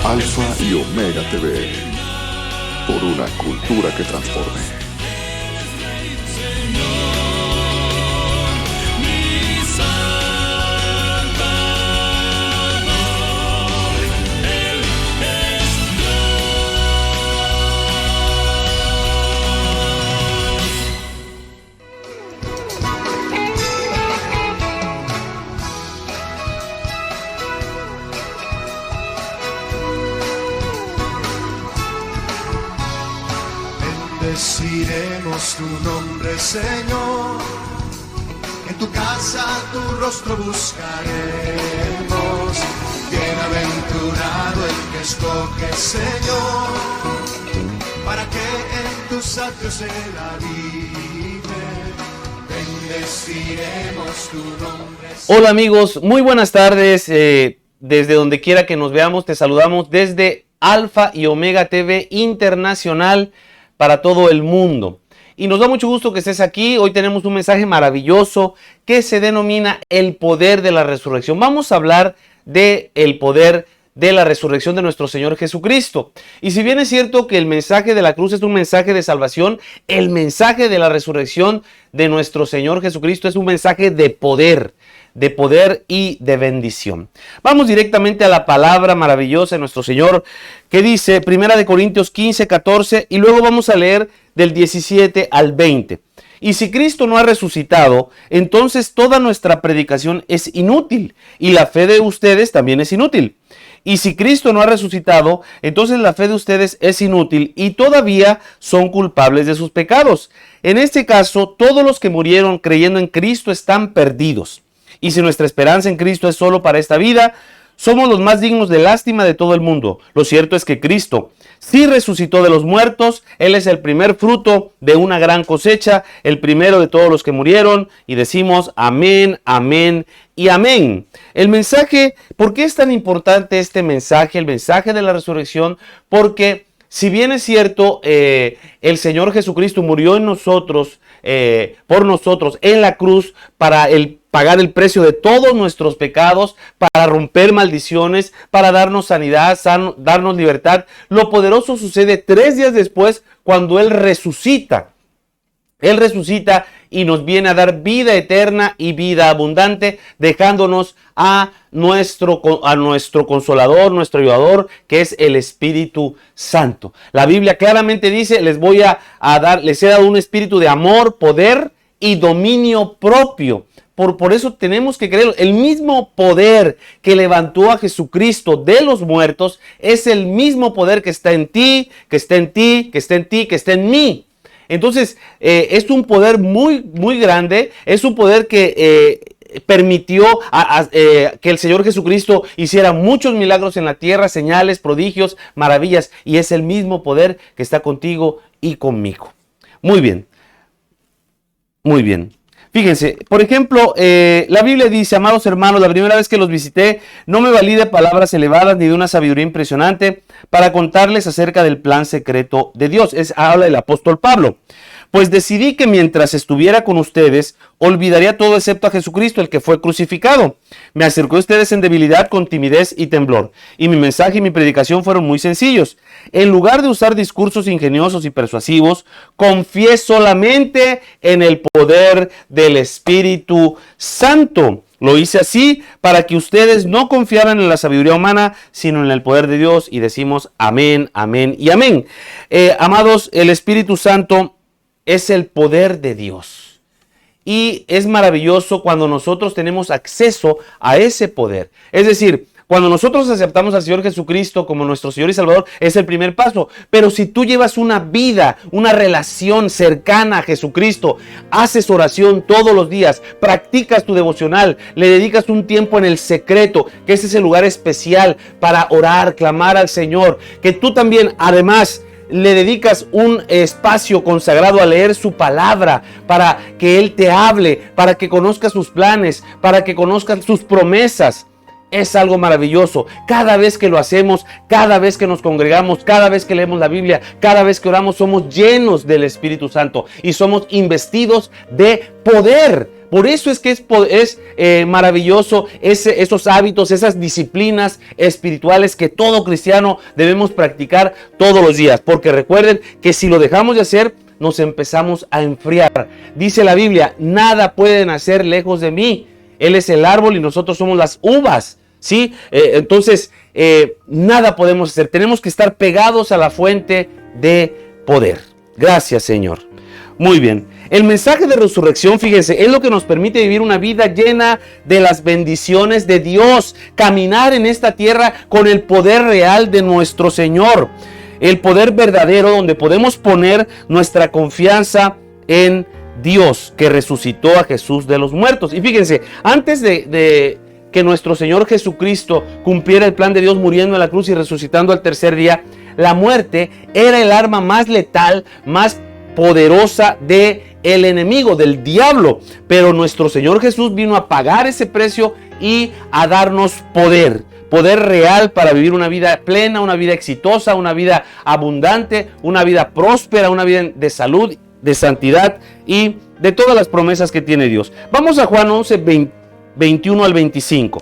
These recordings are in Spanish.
Alfa y Omega TV, por una cultura que transforme. Bendeciremos tu nombre, Señor. En tu casa tu rostro buscaremos. Bienaventurado el que escoge, Señor, para que en tus atrios Él habite. Bendeciremos tu nombre, Señor. Hola amigos, muy buenas tardes. Desde donde quiera que nos veamos, te saludamos desde Alfa y Omega TV Internacional para todo el mundo. Y nos da mucho gusto que estés aquí. Hoy tenemos un mensaje maravilloso que se denomina el poder de la resurrección. Vamos a hablar del poder de la resurrección de nuestro Señor Jesucristo. Y si bien es cierto que el mensaje de la cruz es un mensaje de salvación, el mensaje de la resurrección de nuestro Señor Jesucristo es un mensaje de poder y de bendición. Vamos directamente a la palabra maravillosa de nuestro Señor, que dice 1 Corintios 15, 14, y luego vamos a leer del 17 al 20. Y si Cristo no ha resucitado, entonces toda nuestra predicación es inútil, y la fe de ustedes también es inútil. Y si Cristo no ha resucitado, entonces la fe de ustedes es inútil, y todavía son culpables de sus pecados. En este caso, todos los que murieron creyendo en Cristo están perdidos. Y si nuestra esperanza en Cristo es solo para esta vida, somos los más dignos de lástima de todo el mundo. Lo cierto es que Cristo sí resucitó de los muertos. Él es el primer fruto de una gran cosecha, el primero de todos los que murieron. Y decimos amén, amén y amén. El mensaje, ¿por qué es tan importante este mensaje? El mensaje de la resurrección, porque si bien es cierto, el Señor Jesucristo murió en nosotros, por nosotros en la cruz para pagar el precio de todos nuestros pecados, para romper maldiciones, para darnos sanidad, darnos libertad. Lo poderoso sucede 3 días después cuando Él resucita. Él resucita y nos viene a dar vida eterna y vida abundante, dejándonos a nuestro consolador, nuestro ayudador, que es el Espíritu Santo. La Biblia claramente dice, les he dado un espíritu de amor, poder y dominio propio. Por eso tenemos que creer. El mismo poder que levantó a Jesucristo de los muertos es el mismo poder que está en ti, que está en ti, que está en ti, que está en mí. Entonces, es un poder muy, muy grande. Es un poder que permitió que el Señor Jesucristo hiciera muchos milagros en la tierra, señales, prodigios, maravillas. Y es el mismo poder que está contigo y conmigo. Muy bien. Muy bien. Fíjense, por ejemplo, la Biblia dice, amados hermanos, la primera vez que los visité, no me valí de palabras elevadas ni de una sabiduría impresionante para contarles acerca del plan secreto de Dios. Habla el apóstol Pablo. Pues decidí que mientras estuviera con ustedes, olvidaría todo excepto a Jesucristo, el que fue crucificado. Me acercó a ustedes en debilidad, con timidez y temblor. Y mi mensaje y mi predicación fueron muy sencillos. En lugar de usar discursos ingeniosos y persuasivos, confié solamente en el poder del Espíritu Santo. Lo hice así para que ustedes no confiaran en la sabiduría humana, sino en el poder de Dios. Y decimos amén, amén y amén. Amados, el Espíritu Santo es el poder de Dios. Y es maravilloso cuando nosotros tenemos acceso a ese poder. Es decir, cuando nosotros aceptamos al Señor Jesucristo como nuestro Señor y Salvador, es el primer paso. Pero si tú llevas una vida, una relación cercana a Jesucristo, haces oración todos los días, practicas tu devocional, le dedicas un tiempo en el secreto, que ese es el lugar especial para orar, clamar al Señor, que tú también, además, le dedicas un espacio consagrado a leer su palabra, para que Él te hable, para que conozcas sus planes, para que conozcas sus promesas. es algo maravilloso. Cada vez que lo hacemos, cada vez que nos congregamos, cada vez que leemos la Biblia, cada vez que oramos, somos llenos del Espíritu Santo y somos investidos de poder. Por eso es que es maravilloso esos hábitos, esas disciplinas espirituales que todo cristiano debemos practicar todos los días. Porque recuerden que si lo dejamos de hacer, nos empezamos a enfriar. Dice la Biblia, nada puede nacer lejos de mí. Él es el árbol y nosotros somos las uvas, ¿sí? Entonces, nada podemos hacer. Tenemos que estar pegados a la fuente de poder. Gracias, Señor. Muy bien. El mensaje de resurrección, fíjense, es lo que nos permite vivir una vida llena de las bendiciones de Dios. Caminar en esta tierra con el poder real de nuestro Señor. El poder verdadero donde podemos poner nuestra confianza en Dios que resucitó a Jesús de los muertos. Y fíjense, antes de que nuestro Señor Jesucristo cumpliera el plan de Dios muriendo en la cruz y resucitando al tercer día, la muerte era el arma más letal, más poderosa de el enemigo, del diablo. Pero nuestro Señor Jesús vino a pagar ese precio y a darnos poder real para vivir una vida plena, una vida exitosa, una vida abundante, una vida próspera, una vida de salud, de santidad y de todas las promesas que tiene Dios. Vamos a Juan 11, 21 al 25.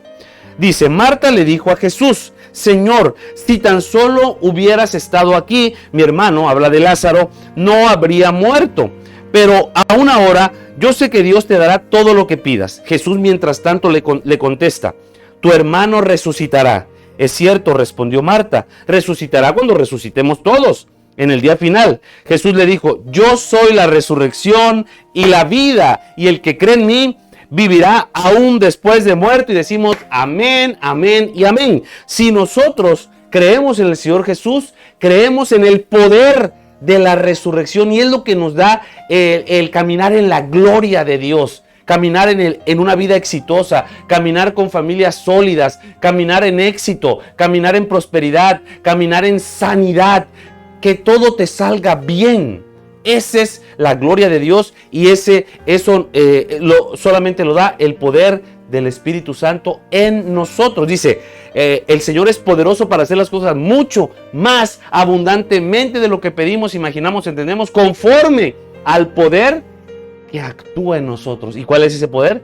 Dice, Marta le dijo a Jesús, Señor, si tan solo hubieras estado aquí, mi hermano, habla de Lázaro, no habría muerto. Pero aún ahora, yo sé que Dios te dará todo lo que pidas. Jesús, mientras tanto, le contesta, tu hermano resucitará. Es cierto, respondió Marta, resucitará cuando resucitemos todos. En el día final, Jesús le dijo, yo soy la resurrección y la vida, y el que cree en mí vivirá aún después de muerto. Y decimos amén, amén y amén. Si nosotros creemos en el Señor Jesús, creemos en el poder de la resurrección, y es lo que nos da el caminar en la gloria de Dios. Caminar en una vida exitosa, caminar con familias sólidas, caminar en éxito, caminar en prosperidad, caminar en sanidad, que todo te salga bien. Esa es la gloria de Dios, y eso solamente lo da el poder del Espíritu Santo en nosotros. Dice, el Señor es poderoso para hacer las cosas mucho más abundantemente de lo que pedimos, imaginamos, entendemos, conforme al poder que actúa en nosotros. ¿Y cuál es ese poder?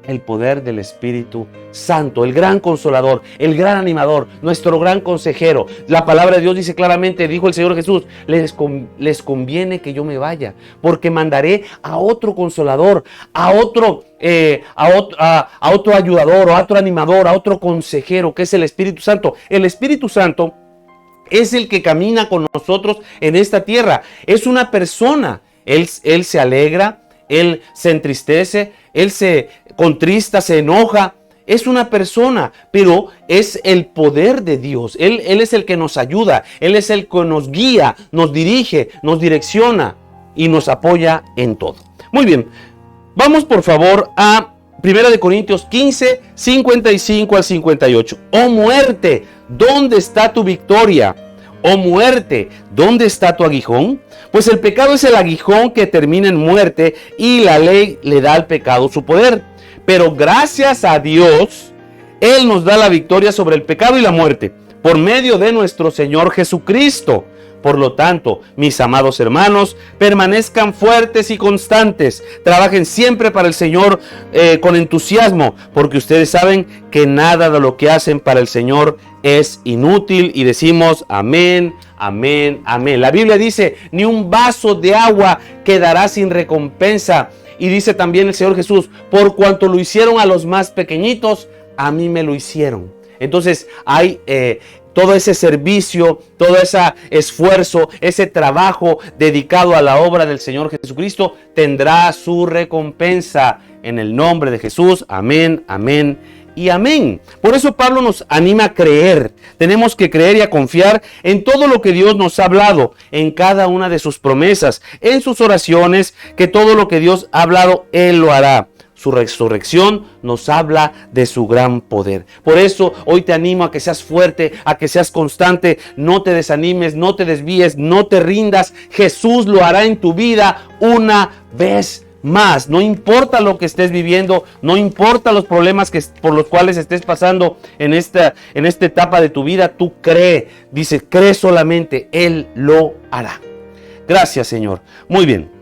El poder del Espíritu Santo, el gran consolador, el gran animador, nuestro gran consejero. La palabra de Dios dice claramente, dijo el Señor Jesús, les conviene que yo me vaya, porque mandaré a otro consolador, a otro ayudador, a otro animador, a otro consejero, que es el Espíritu Santo. El Espíritu Santo es el que camina con nosotros en esta tierra. Es una persona. Él se alegra, Él se entristece, Él se contrista, se enoja. Es una persona, pero es el poder de Dios. Él es el que nos ayuda. Él es el que nos guía, nos dirige, nos direcciona y nos apoya en todo. Muy bien, vamos por favor a 1 Corintios 15, 55 al 58. Oh muerte, ¿dónde está tu victoria? Oh muerte, ¿dónde está tu aguijón? Pues el pecado es el aguijón que termina en muerte, y la ley le da al pecado su poder. Pero gracias a Dios, Él nos da la victoria sobre el pecado y la muerte, por medio de nuestro Señor Jesucristo. Por lo tanto, mis amados hermanos, permanezcan fuertes y constantes. Trabajen siempre para el Señor con entusiasmo, porque ustedes saben que nada de lo que hacen para el Señor es inútil. Y decimos amén, amén, amén. La Biblia dice, ni un vaso de agua quedará sin recompensa. Y dice también el Señor Jesús, por cuanto lo hicieron a los más pequeñitos, a mí me lo hicieron. Entonces hay todo ese servicio, todo ese esfuerzo, ese trabajo dedicado a la obra del Señor Jesucristo tendrá su recompensa en el nombre de Jesús. Amén, amén y amén. Por eso Pablo nos anima a creer. Tenemos que creer y a confiar en todo lo que Dios nos ha hablado, en cada una de sus promesas, en sus oraciones, que todo lo que Dios ha hablado, Él lo hará. Su resurrección nos habla de su gran poder. Por eso hoy te animo a que seas fuerte, a que seas constante. No te desanimes, no te desvíes, no te rindas. Jesús lo hará en tu vida una vez más. No importa lo que estés viviendo, no importa los problemas por los cuales estés pasando en esta etapa de tu vida, tú cree. Dice, cree solamente, Él lo hará. Gracias, Señor. Muy bien.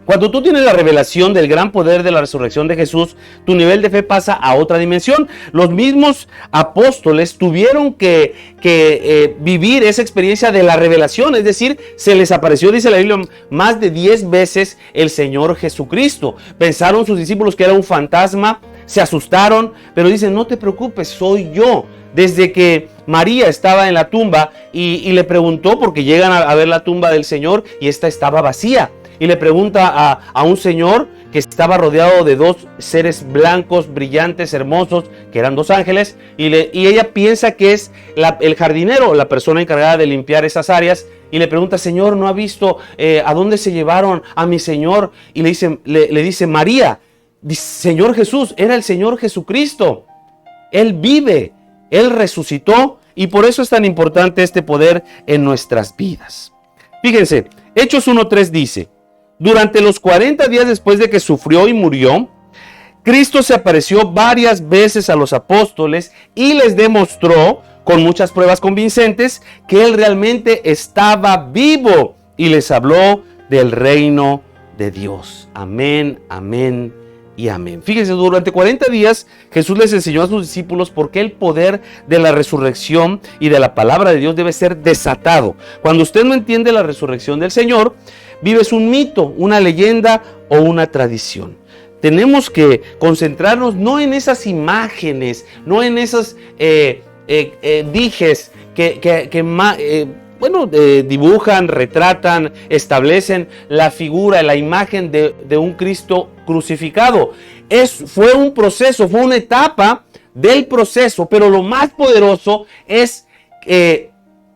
Cuando tú tienes la revelación del gran poder de la resurrección de Jesús, tu nivel de fe pasa a otra dimensión. Los mismos apóstoles tuvieron que vivir esa experiencia de la revelación, es decir, se les apareció, dice la Biblia, más de 10 veces el Señor Jesucristo. Pensaron sus discípulos que era un fantasma, se asustaron, pero dicen, no te preocupes, soy yo. Desde que María estaba en la tumba y le preguntó, porque llegan a ver la tumba del Señor y esta estaba vacía. Y le pregunta a un señor que estaba rodeado de dos seres blancos, brillantes, hermosos, que eran dos ángeles, y ella piensa que es el jardinero, la persona encargada de limpiar esas áreas, y le pregunta, Señor, ¿no ha visto a dónde se llevaron a mi Señor? Y le dice María, Señor Jesús, era el Señor Jesucristo. Él vive, Él resucitó, y por eso es tan importante este poder en nuestras vidas. Fíjense, Hechos 1:3 dice, durante los 40 días después de que sufrió y murió, Cristo se apareció varias veces a los apóstoles y les demostró con muchas pruebas convincentes que Él realmente estaba vivo y les habló del reino de Dios. Amén, amén y amén. Fíjense, durante 40 días Jesús les enseñó a sus discípulos por qué el poder de la resurrección y de la palabra de Dios debe ser desatado. Cuando usted no entiende la resurrección del Señor, vives un mito, una leyenda o una tradición. Tenemos que concentrarnos no en esas imágenes, no en esos dijes dibujan, retratan, establecen la figura, la imagen de un Cristo crucificado. Fue un proceso, fue una etapa del proceso, pero lo más poderoso es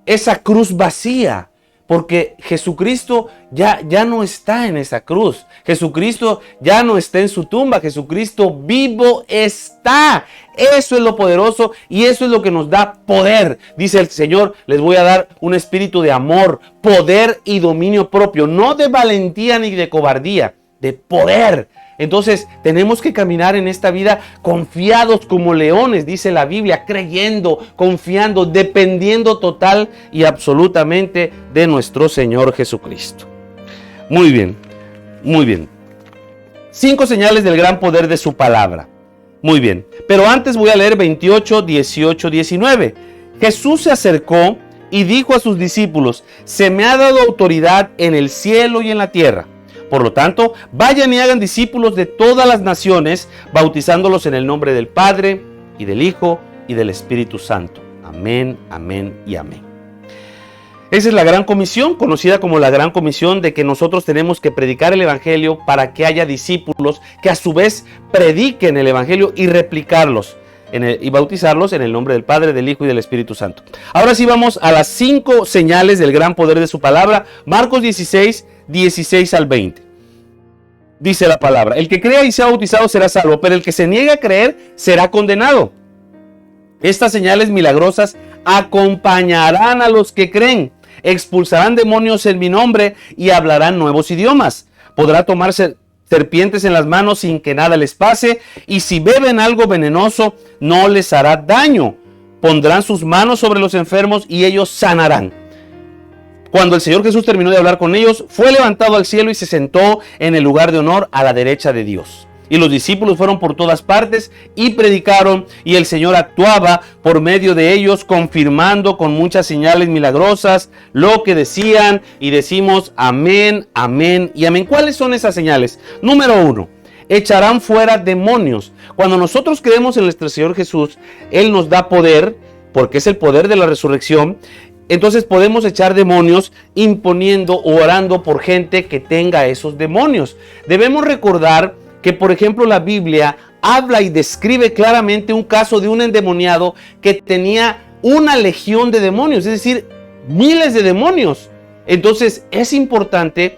esa cruz vacía. Porque Jesucristo ya no está en esa cruz. Jesucristo ya no está en su tumba. Jesucristo vivo está. Eso es lo poderoso y eso es lo que nos da poder. Dice el Señor, les voy a dar un espíritu de amor, poder y dominio propio. No de valentía ni de cobardía, de poder. Entonces tenemos que caminar en esta vida confiados como leones, dice la Biblia, creyendo, confiando, dependiendo total y absolutamente de nuestro Señor Jesucristo. Muy bien, muy bien. 5 señales del gran poder de su palabra. Muy bien, pero antes voy a leer 28, 18, 19. Jesús se acercó y dijo a sus discípulos, se me ha dado autoridad en el cielo y en la tierra. Por lo tanto, vayan y hagan discípulos de todas las naciones, bautizándolos en el nombre del Padre, y del Hijo, y del Espíritu Santo. Amén, amén y amén. Esa es la gran comisión, conocida como la gran comisión, de que nosotros tenemos que predicar el Evangelio para que haya discípulos que a su vez prediquen el Evangelio y replicarlos y bautizarlos en el nombre del Padre, del Hijo y del Espíritu Santo. Ahora sí vamos a las 5 señales del gran poder de su palabra. Marcos 16, 16 al 20. Dice la palabra, el que crea y sea bautizado será salvo, pero el que se niegue a creer será condenado. Estas señales milagrosas acompañarán a los que creen, expulsarán demonios en mi nombre y hablarán nuevos idiomas. Podrá tomarse serpientes en las manos sin que nada les pase, y si beben algo venenoso no les hará daño. Pondrán sus manos sobre los enfermos y ellos sanarán. Cuando el Señor Jesús terminó de hablar con ellos, fue levantado al cielo y se sentó en el lugar de honor a la derecha de Dios. Y los discípulos fueron por todas partes y predicaron, y el Señor actuaba por medio de ellos, confirmando con muchas señales milagrosas lo que decían, y decimos amén, amén y amén. ¿Cuáles son esas señales? Número 1, echarán fuera demonios. Cuando nosotros creemos en nuestro Señor Jesús, Él nos da poder, porque es el poder de la resurrección. Entonces podemos echar demonios imponiendo o orando por gente que tenga esos demonios. Debemos recordar que, por ejemplo, la Biblia habla y describe claramente un caso de un endemoniado que tenía una legión de demonios, es decir, miles de demonios. Entonces es importante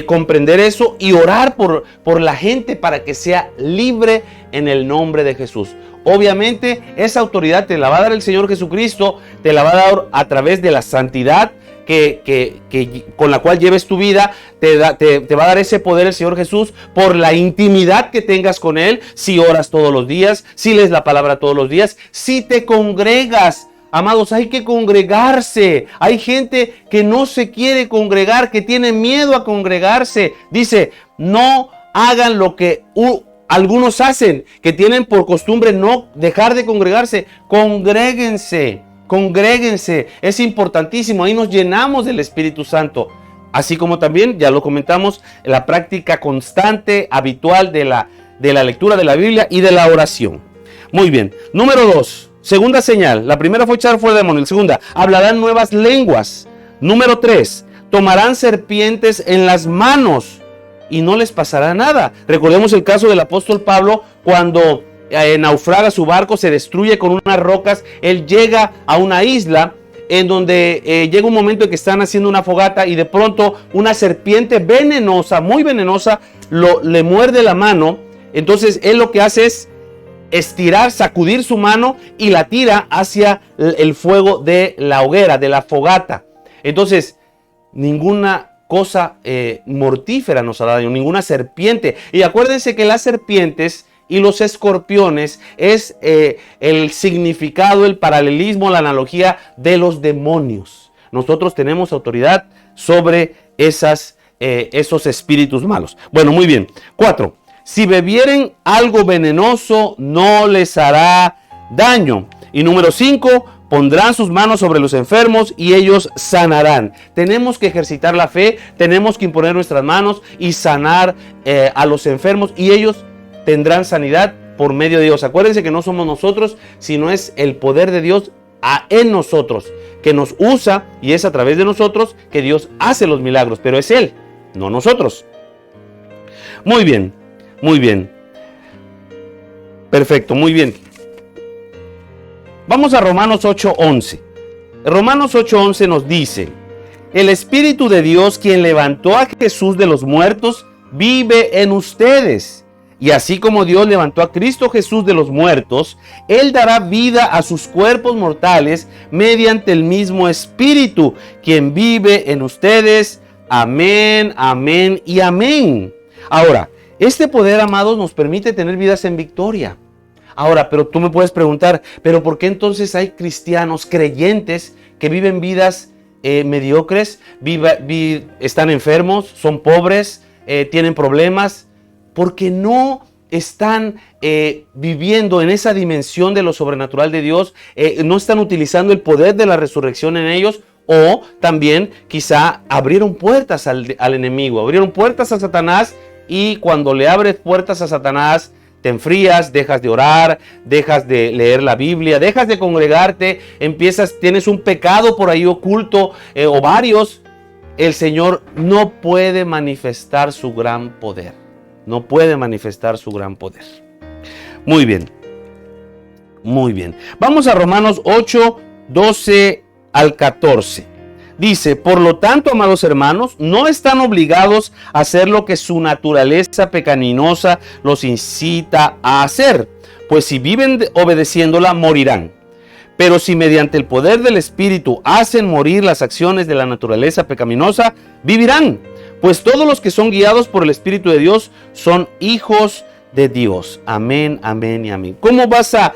comprender eso y orar por la gente para que sea libre en el nombre de Jesús. Obviamente esa autoridad te la va a dar el Señor Jesucristo, te la va a dar a través de la santidad con la cual lleves tu vida, te va a dar ese poder el Señor Jesús por la intimidad que tengas con Él, si oras todos los días, si lees la palabra todos los días, si te congregas. Amados, hay que congregarse. Hay gente que no se quiere congregar, que tiene miedo a congregarse. Dice, no hagan lo que algunos hacen, que tienen por costumbre no dejar de congregarse. Congréguense, congréguense. Es importantísimo. Ahí nos llenamos del Espíritu Santo. Así como también, ya lo comentamos, la práctica constante, habitual de la lectura de la Biblia y de la oración. Muy bien. Número 2. Segunda señal. La primera fue echar fuera demonios. La segunda, hablarán nuevas lenguas. Número 3, tomarán serpientes en las manos y no les pasará nada. Recordemos el caso del apóstol Pablo cuando naufraga su barco, se destruye con unas rocas. Él llega a una isla en donde llega un momento en que están haciendo una fogata y de pronto una serpiente venenosa, muy venenosa, le muerde la mano. Entonces él lo que hace es estirar, sacudir su mano y la tira hacia el fuego de la hoguera, de la fogata. Entonces, ninguna cosa mortífera nos hará daño, ninguna serpiente. Y acuérdense que las serpientes y los escorpiones es el significado, el paralelismo, la analogía de los demonios. Nosotros tenemos autoridad sobre esos espíritus malos. Bueno, muy bien. 4. Si bebieren algo venenoso, no les hará daño. Y número 5, pondrán sus manos sobre los enfermos y ellos sanarán. Tenemos que ejercitar la fe, tenemos que imponer nuestras manos y sanar a los enfermos y ellos tendrán sanidad por medio de Dios. Acuérdense que no somos nosotros, sino es el poder de Dios en nosotros, que nos usa y es a través de nosotros que Dios hace los milagros, pero es Él, no nosotros. Muy bien. Muy bien. Perfecto, muy bien. Vamos a Romanos 8:11. Romanos 8:11 nos dice, el Espíritu de Dios, quien levantó a Jesús de los muertos, vive en ustedes. Y así como Dios levantó a Cristo Jesús de los muertos, Él dará vida a sus cuerpos mortales mediante el mismo Espíritu, quien vive en ustedes. Amén, amén y amén. Ahora, este poder, amados, nos permite tener vidas en victoria. Ahora, pero tú me puedes preguntar, ¿pero por qué entonces hay cristianos creyentes que viven vidas mediocres, están enfermos, son pobres, tienen problemas? Porque no están viviendo en esa dimensión de lo sobrenatural de Dios, no están utilizando el poder de la resurrección en ellos, o también quizá abrieron puertas al enemigo, abrieron puertas a Satanás. Y cuando le abres puertas a Satanás, te enfrías, dejas de orar, dejas de leer la Biblia, dejas de congregarte, tienes un pecado por ahí oculto o varios. El Señor no puede manifestar su gran poder. No puede manifestar su gran poder. Muy bien. Muy bien. Vamos a Romanos 8, 12 al 14. Dice, por lo tanto, amados hermanos, no están obligados a hacer lo que su naturaleza pecaminosa los incita a hacer, pues si viven obedeciéndola, morirán. Pero si mediante el poder del Espíritu hacen morir las acciones de la naturaleza pecaminosa, vivirán. Pues todos los que son guiados por el Espíritu de Dios son hijos de Dios. Amén, amén y amén. ¿Cómo vas a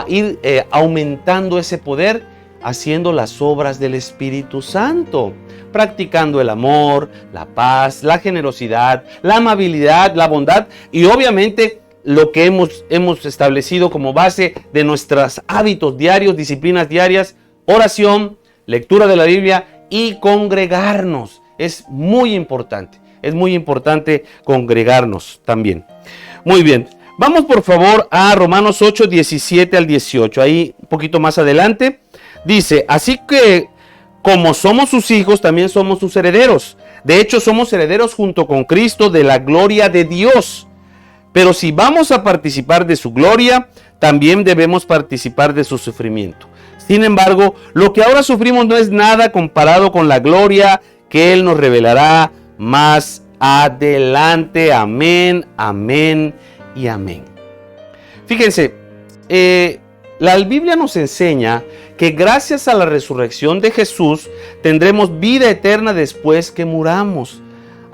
ir aumentando ese poder? Haciendo las obras del Espíritu Santo, practicando el amor, la paz, la generosidad, la amabilidad, la bondad y obviamente lo que hemos establecido como base de nuestros hábitos diarios, disciplinas diarias, oración, lectura de la Biblia y congregarnos. Es muy importante congregarnos también. Muy bien, vamos por favor a Romanos 8, 17 al 18, ahí un poquito más adelante. Dice, así que como somos sus hijos, también somos sus herederos. De hecho, somos herederos junto con Cristo de la gloria de Dios. Pero si vamos a participar de su gloria, también debemos participar de su sufrimiento. Sin embargo, lo que ahora sufrimos no es nada comparado con la gloria que Él nos revelará más adelante. Amén, amén y amén. Fíjense, la Biblia nos enseña que gracias a la resurrección de Jesús tendremos vida eterna después que muramos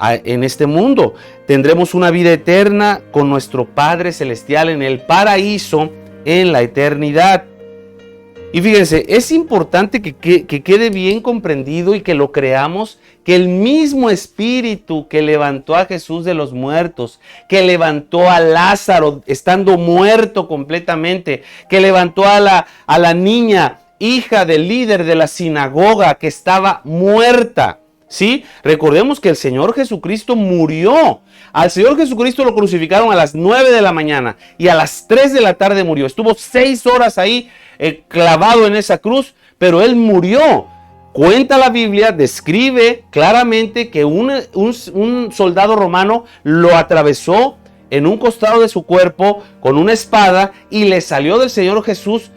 en este mundo. Tendremos una vida eterna con nuestro Padre Celestial en el paraíso en la eternidad. Y fíjense, es importante que quede bien comprendido y que lo creamos, que el mismo Espíritu que levantó a Jesús de los muertos, que levantó a Lázaro estando muerto completamente, que levantó a la niña, hija del líder de la sinagoga, que estaba muerta, ¿sí? Recordemos que el Señor Jesucristo murió. Al Señor Jesucristo lo crucificaron a las 9 de la mañana y a las 3 de la tarde murió. Estuvo 6 horas ahí clavado en esa cruz, pero Él murió. Cuenta la Biblia, describe claramente que un soldado romano lo atravesó en un costado de su cuerpo con una espada y le salió del Señor Jesús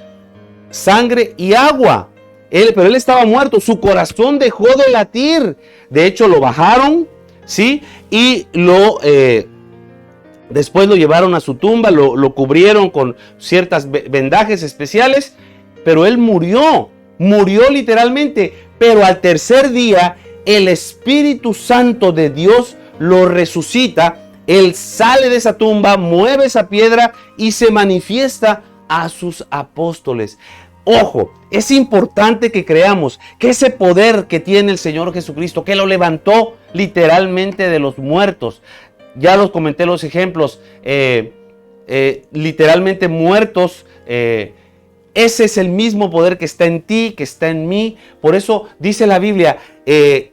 sangre y agua. Pero él estaba muerto, su corazón dejó de latir. De hecho, lo bajaron, ¿sí? Y después lo llevaron a su tumba, lo cubrieron con ciertas vendajes especiales, pero él murió literalmente. Pero al tercer día, el Espíritu Santo de Dios lo resucita. Él sale de esa tumba, mueve esa piedra y se manifiesta a sus apóstoles. Ojo, es importante que creamos que ese poder que tiene el Señor Jesucristo, que lo levantó literalmente de los muertos, ya los comenté los ejemplos, literalmente muertos, ese es el mismo poder que está en ti, que está en mí. Por eso dice la Biblia,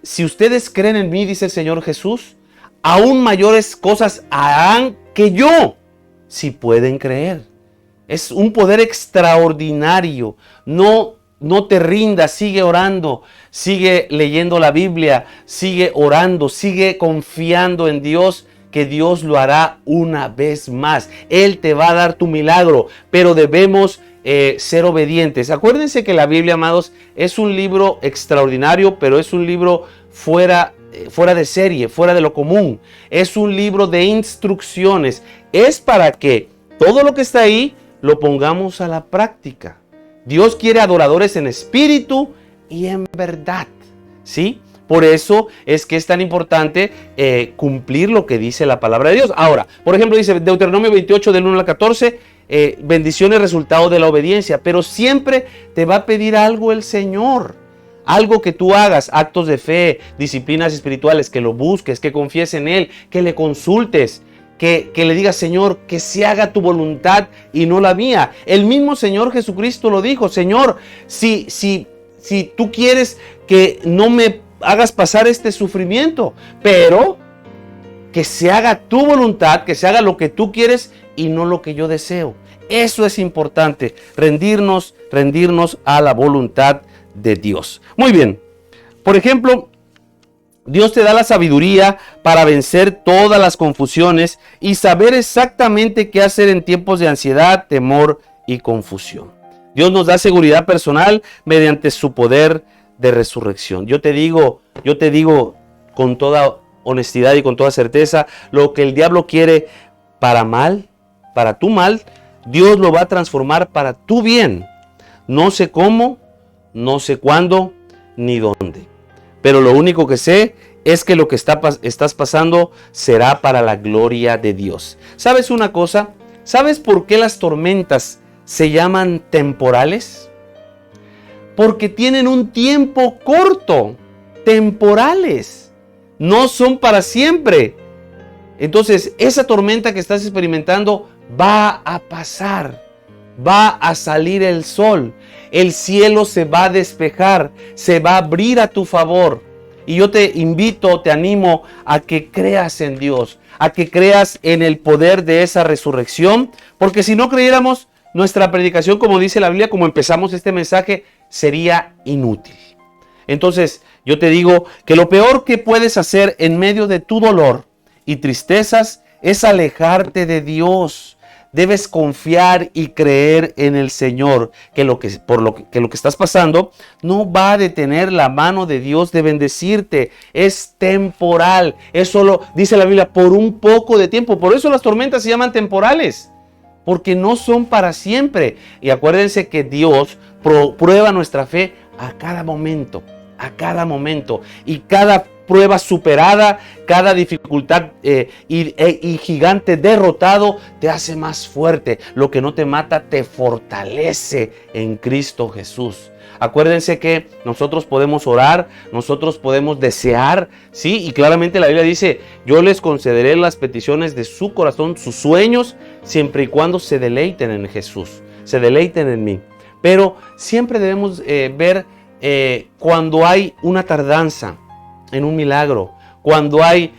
si ustedes creen en mí, dice el Señor Jesús, aún mayores cosas harán que yo, si pueden creer. Es un poder extraordinario. No te rindas, sigue orando, sigue leyendo la Biblia, sigue orando, sigue confiando en Dios, que Dios lo hará una vez más. Él te va a dar tu milagro, pero debemos ser obedientes. Acuérdense que la Biblia, amados, es un libro extraordinario, pero es un libro fuera de serie, fuera de lo común. Es un libro de instrucciones. Es para que todo lo que está ahí lo pongamos a la práctica. Dios quiere adoradores en espíritu y en verdad, ¿sí? Por eso es que es tan importante cumplir lo que dice la palabra de Dios. Ahora, por ejemplo, dice Deuteronomio 28 del 1 al 14, bendiciones resultado de la obediencia, pero siempre te va a pedir algo el Señor. Algo que tú hagas, actos de fe, disciplinas espirituales, que lo busques, que confíes en Él, que le consultes. Que le digas, Señor, que se haga tu voluntad y no la mía. El mismo Señor Jesucristo lo dijo, Señor, si tú quieres que no me hagas pasar este sufrimiento, pero que se haga tu voluntad, que se haga lo que tú quieres y no lo que yo deseo. Eso es importante, rendirnos a la voluntad de Dios. Muy bien, por ejemplo, Dios te da la sabiduría para vencer todas las confusiones y saber exactamente qué hacer en tiempos de ansiedad, temor y confusión. Dios nos da seguridad personal mediante su poder de resurrección. Yo te digo con toda honestidad y con toda certeza, lo que el diablo quiere para mal, para tu mal, Dios lo va a transformar para tu bien. No sé cómo, no sé cuándo, ni dónde. Pero lo único que sé es que lo que estás pasando será para la gloria de Dios. ¿Sabes una cosa? ¿Sabes por qué las tormentas se llaman temporales? Porque tienen un tiempo corto. Temporales. No son para siempre. Entonces, esa tormenta que estás experimentando va a pasar. Va a salir el sol. El cielo se va a despejar, se va a abrir a tu favor. Y yo te invito, te animo a que creas en Dios, a que creas en el poder de esa resurrección, porque si no creyéramos, nuestra predicación, como dice la Biblia, como empezamos este mensaje, sería inútil. Entonces, yo te digo que lo peor que puedes hacer en medio de tu dolor y tristezas es alejarte de Dios. Debes confiar y creer en el Señor, que lo que estás pasando no va a detener la mano de Dios de bendecirte. Es temporal. Es solo, dice la Biblia, por un poco de tiempo. Por eso las tormentas se llaman temporales. porque no son para siempre. Y acuérdense que Dios prueba nuestra fe a cada momento, y cada prueba superada, cada dificultad y gigante derrotado te hace más fuerte. Lo que no te mata te fortalece en Cristo Jesús. Acuérdense que nosotros podemos orar, nosotros podemos desear, ¿sí? Y claramente la Biblia dice, yo les concederé las peticiones de su corazón, sus sueños, siempre y cuando se deleiten en Jesús, se deleiten en mí. Pero siempre debemos ver cuando hay una tardanza en un milagro, cuando hay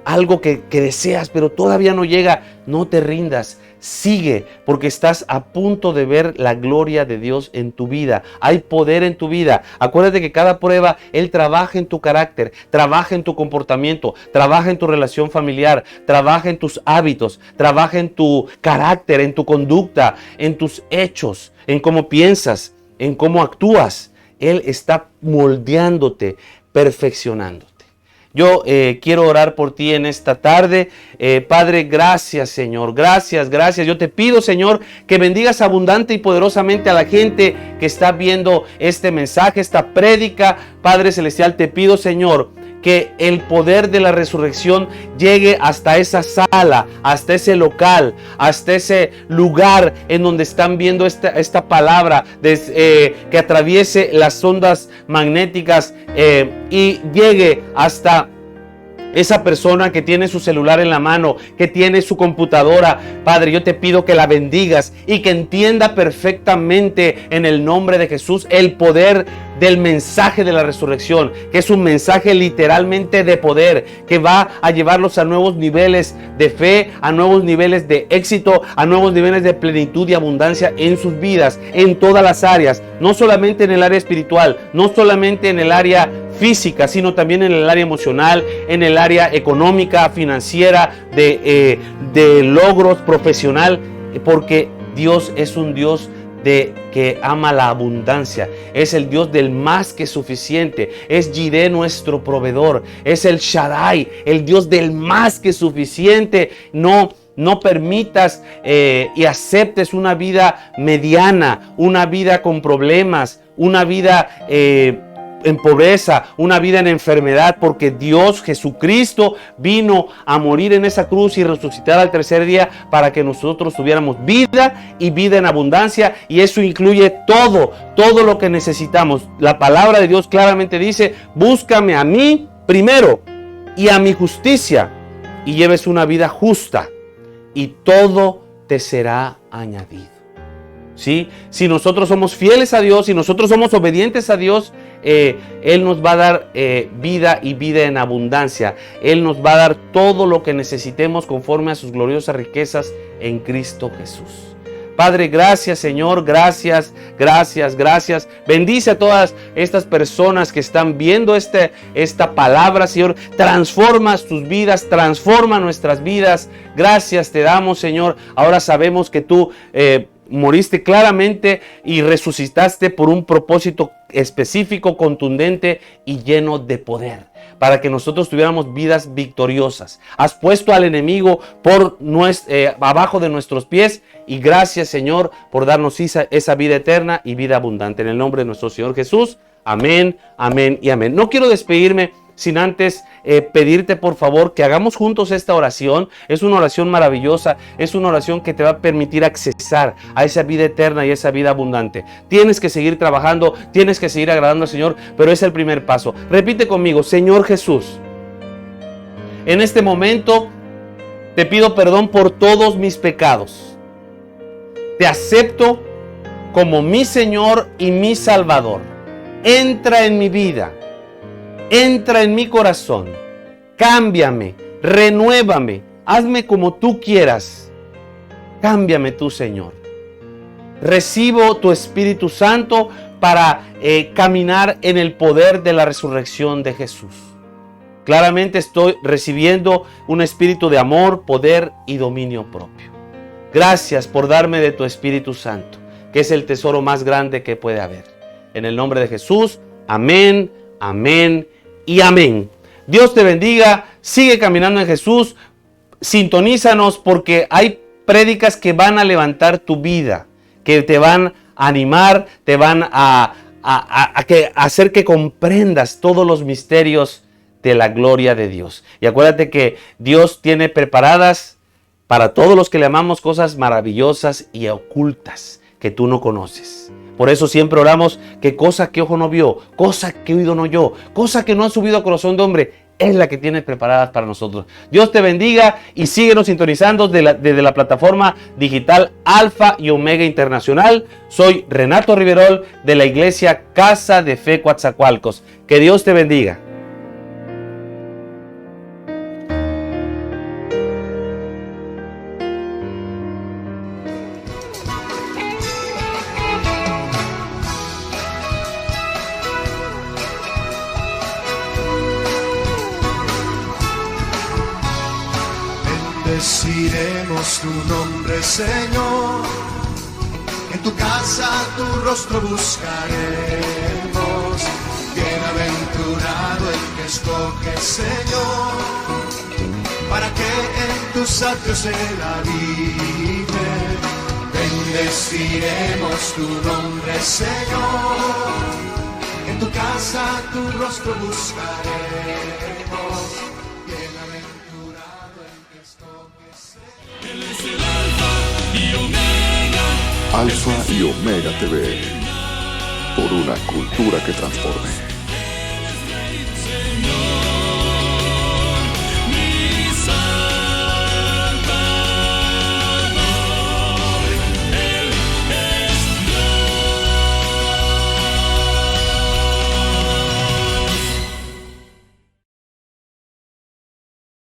algo que deseas pero todavía no llega, no te rindas, sigue, porque estás a punto de ver la gloria de Dios en tu vida. Hay poder en tu vida. Acuérdate que cada prueba, Él trabaja en tu carácter, trabaja en tu comportamiento, trabaja en tu relación familiar, trabaja en tus hábitos, trabaja en tu carácter, en tu conducta, en tus hechos, en cómo piensas, en cómo actúas. Él está moldeándote, perfeccionándote. Yo quiero orar por ti en esta tarde. Padre, gracias, Señor. Gracias. Yo te pido, Señor, que bendigas abundante y poderosamente a la gente que está viendo este mensaje, esta prédica. Padre Celestial, te pido, Señor, que el poder de la resurrección llegue hasta esa sala, hasta ese local, hasta ese lugar en donde están viendo esta palabra, que atraviese las ondas magnéticas y llegue hasta esa persona que tiene su celular en la mano, que tiene su computadora. Padre, yo te pido que la bendigas y que entienda perfectamente en el nombre de Jesús el poder del mensaje de la resurrección, que es un mensaje literalmente de poder, que va a llevarlos a nuevos niveles de fe, a nuevos niveles de éxito, a nuevos niveles de plenitud y abundancia en sus vidas, en todas las áreas, no solamente en el área espiritual, no solamente en el área física, sino también en el área emocional, en el área económica, financiera, de logros profesional, porque Dios es un Dios que ama la abundancia, es el Dios del más que suficiente, es Jireh nuestro proveedor, es el Shaddai, el Dios del más que suficiente. No permitas y aceptes una vida mediana, una vida con problemas, una vida en pobreza, una vida en enfermedad, porque Dios Jesucristo vino a morir en esa cruz y resucitar al tercer día para que nosotros tuviéramos vida y vida en abundancia, y eso incluye todo lo que necesitamos. La palabra de Dios claramente dice: búscame a mí primero y a mi justicia, y lleves una vida justa, y todo te será añadido. ¿Sí? Si nosotros somos fieles a Dios, si nosotros somos obedientes a Dios, Él nos va a dar vida y vida en abundancia. Él nos va a dar todo lo que necesitemos conforme a sus gloriosas riquezas en Cristo Jesús. Padre, gracias, Señor, gracias. Bendice a todas estas personas que están viendo esta palabra, Señor. Transforma sus vidas, transforma nuestras vidas. Gracias te damos, Señor. Ahora sabemos que tú moriste claramente y resucitaste por un propósito específico, contundente y lleno de poder, para que nosotros tuviéramos vidas victoriosas. Has puesto al enemigo abajo de nuestros pies, y gracias, Señor, por darnos esa vida eterna y vida abundante. En el nombre de nuestro Señor Jesús. Amén, amén y amén. No quiero despedirme sin antes pedirte, por favor, que hagamos juntos esta oración. Es una oración maravillosa, es una oración que te va a permitir accesar a esa vida eterna y esa vida abundante. Tienes que seguir trabajando, tienes que seguir agradando al Señor, pero es el primer paso. Repite conmigo: Señor Jesús, en este momento te pido perdón por todos mis pecados. Te acepto como mi Señor y mi Salvador. Entra en mi vida. Entra en mi corazón, cámbiame, renuévame, hazme como tú quieras. Cámbiame tú, Señor. Recibo tu Espíritu Santo para caminar en el poder de la resurrección de Jesús. Claramente estoy recibiendo un espíritu de amor, poder y dominio propio. Gracias por darme de tu Espíritu Santo, que es el tesoro más grande que puede haber. En el nombre de Jesús, amén, amén y amén. Dios te bendiga, sigue caminando en Jesús, sintonízanos, porque hay prédicas que van a levantar tu vida, que te van a animar, te van a hacer que comprendas todos los misterios de la gloria de Dios. Y acuérdate que Dios tiene preparadas para todos los que le amamos cosas maravillosas y ocultas que tú no conoces. Por eso siempre oramos que cosa que ojo no vio, cosa que oído no oyó, cosa que no ha subido a corazón de hombre, es la que tiene preparadas para nosotros. Dios te bendiga y síguenos sintonizando desde la plataforma digital Alfa y Omega Internacional. Soy Renato Riverol de la iglesia Casa de Fe Coatzacoalcos. Que Dios te bendiga. Bendeciremos tu nombre, Señor. En tu casa tu rostro buscaremos. Bienaventurado el que escoge, Señor, para que en tus atrios Él habite. Bendeciremos tu nombre, Señor. En tu casa tu rostro buscaremos. Alfa y Omega TV, por una cultura que transforme.